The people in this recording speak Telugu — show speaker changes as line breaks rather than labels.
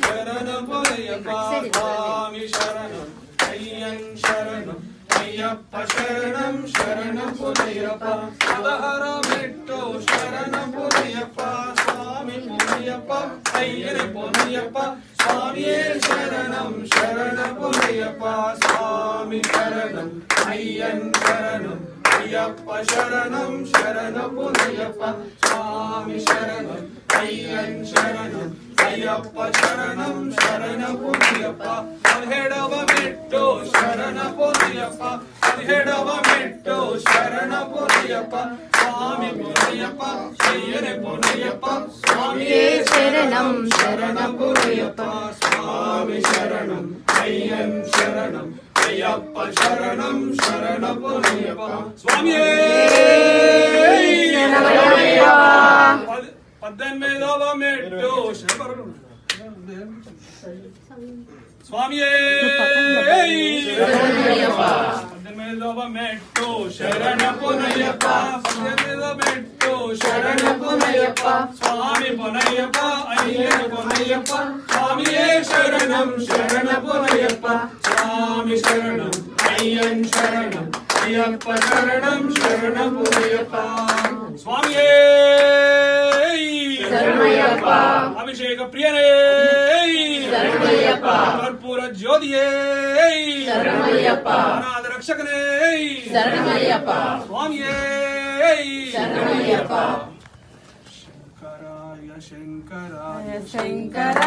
శరణం పొనయ్యప్ప స్వామి శరణం అయ్యన్ శరణం అయ్యప్ప శరణం శరణం పొనయ్యప్ప ఉదహర మెట్టో శరణం పొనయ్యప్ప స్వామి పొనయ్యప్ప అయ్యని పొనయ్యప్ప స్వామియే శరణం శరణం పొనయ్యప్ప స్వామి శరణం అయ్యన్ శరణం అయ్యప్ప శరణం శరణం పొనయ్యప్ప స్వామి శరణం అయ్యన్ శరణం అయ్యప్ప శరణం శరణం పొనయ్యప్ప 17వ మెట్టు శరణ పొనయ్యప్ప 17వ మెట్టు శరణ పొనయ్యప్ప స్వామి పొనయ్యప్ప అయ్యని పొనయ్యప్ప స్వామియే శరణం శరణం పొనయ్యప్ప స్వామి శరణం అయ్యన్ శరణం అయ్యప్ప శరణం శరణం పొనయ్యప్ప స్వామియే శరణమయ్యప్ప 18వ మెట్టు స్వామియే శరణమయ్యప్ప 18వ మెట్టు శరణ పొనయ్యప్ప 18వ మెట్టు శరణ పొనయ్యప్ప స్వామి పొనయ్యప్ప అయ్యన పొనయ్యప్ప స్వామియే శరణం శరణ పొనయ్యప్ప స్వామి శరణం అయ్యన్ శరణం అయ్యప్ప శరణం శరణ పొనయ్యప్ప స్వామియే శరణమయ్యప్ప అభిషేక ప్రియనే శరణమయ్యప్ప కర్పూర జ్యోతియే శరణమయ్యప్ప అనాథ రక్షకనే శరణమయ్యప్ప స్వామియే శరణమయ్యప్ప శంకరాయ శంకరాయ శంకర